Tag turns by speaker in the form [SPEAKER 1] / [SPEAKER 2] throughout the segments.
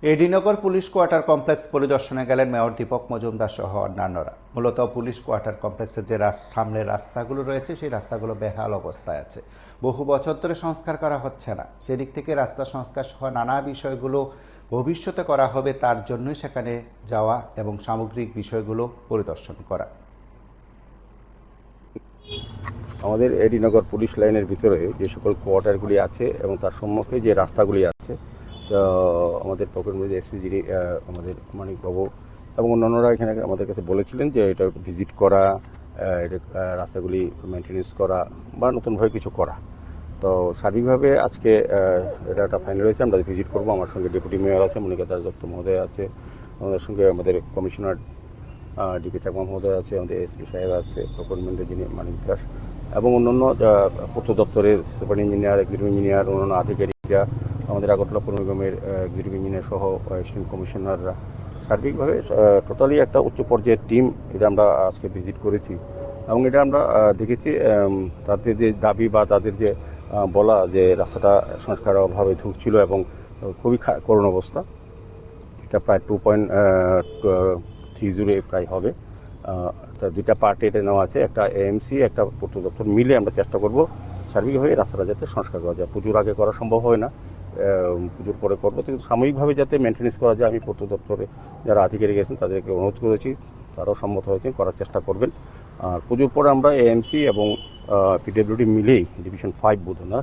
[SPEAKER 1] AD Nagar police quarter complex পরিদর্শনে গেলেন mayor Dipak Majumdar সহ অন্যান্যরা। মূলত পুলিশ কোয়ার্টার কমপ্লেক্সের যে সামনের রাস্তাগুলো রয়েছে সেই রাস্তাগুলো বেহাল অবস্থায় আছে, বহু বছর ধরে সংস্কার করা হচ্ছে না। সেদিক থেকে রাস্তা সংস্কার সহ নানা বিষয়গুলো ভবিষ্যতে করা হবে, তার জন্যই সেখানে যাওয়া এবং সামগ্রিক বিষয়গুলো পরিদর্শন করা।
[SPEAKER 2] আমাদের এডিনগর পুলিশ লাইনের ভিতরে যে সকল কোয়ার্টারগুলি আছে এবং তার সম্মুখে যে রাস্তাগুলি আছে, আমাদের পকেটমধ্যে এসপি যিনি আমাদের মানিকবাবু এবং অন্যান্যরা এখানে আমাদের কাছে বলেছিলেন যে এটা ভিজিট করা, রাস্তাগুলি মেনটেন্যান্স করা বা নতুনভাবে কিছু করা। তো সার্বিকভাবে আজকে এটা একটা ফাইনাল হয়েছে, আমরা ভিজিট করবো। আমার সঙ্গে ডেপুটি মেয়র আছে, মনিকা দাস দত্ত মহোদয় আছে, আমাদের সঙ্গে আমাদের কমিশনার ডিপি চাকমা মহোদয় আছে, আমাদের এসপি সাহেব আছে, প্রকল্পের যিনি মানিক দাস এবং অন্যান্য পূর্ত দপ্তরের সুপার ইঞ্জিনিয়ার, এক্সিকিউটিভ ইঞ্জিনিয়ার, অন্যান্য আধিকারিকরা, আমাদের আগরতলা পৌর নিগমের এক্সিকিউটিভ ইঞ্জিনিয়ার সহ অ্যাসিস্ট্যান্ট কমিশনাররা, সার্বিকভাবে টোটালি একটা উচ্চ পর্যায়ের টিম এটা আমরা আজকে ভিজিট করেছি। এবং এটা আমরা দেখেছি তাদের যে দাবি বা তাদের যে বলা যে রাস্তাটা সংস্কারের অভাবে ঢুকছিল এবং খুবই করুণ অবস্থা, এটা প্রায় 2.30 প্রায় হবে। দুইটা পার্টে এটা নেওয়া আছে, একটা এএমসি একটা পূর্ত দপ্তর মিলে আমরা চেষ্টা করব সার্বিকভাবে রাস্তাটা যাতে সংস্কার করা যায়। পুজোর আগে করা সম্ভব হয় না, পুজোর পরে করবো, কিন্তু সাময়িকভাবে যাতে মেনটেন্যান্স করা যায়। আমি পূর্ত দপ্তরে যারা আধিকারিক আছেন তাদেরকে অনুরোধ করেছি, তারাও সম্মত হয়েছেন, করার চেষ্টা করবেন। আর পুজোর পরে আমরা এএমসি এবং পিডব্লিউডি মিলেই ডিভিশন 5 বোধ না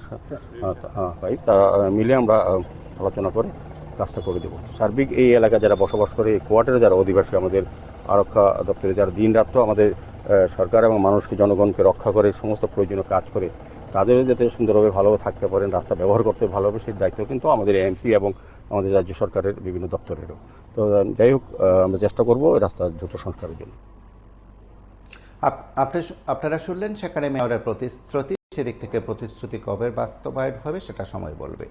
[SPEAKER 2] 5 তা মিলে আমরা আলোচনা করে রাস্তা করে দেবো। সার্বিক এই এলাকা যারা বসবাস করে, এই কোয়ার্টারে যারা অধিবাসী, আমাদের আরক্ষা দপ্তরে যারা দিন রাত্র আমাদের সরকার এবং মানুষকে, জনগণকে রক্ষা করে সমস্ত প্রয়োজনীয় কাজ করে, তাদেরও যাতে সুন্দরভাবে ভালোভাবে থাকতে পারেন, রাস্তা ব্যবহার করতে ভালোভাবে, সেই দায়িত্ব কিন্তু আমাদের এএমসি এবং আমাদের রাজ্য সরকারের বিভিন্ন দপ্তরেরও। তো যাই হোক, আমরা চেষ্টা করবো রাস্তা দ্রুত সংস্কারের জন্য।
[SPEAKER 1] আপনারা শুনলেন সেখানে মেয়রের প্রতিশ্রুতি। সেদিক থেকে প্রতিশ্রুতি কবে বাস্তবায়ন হবে সেটা সময় বলবে।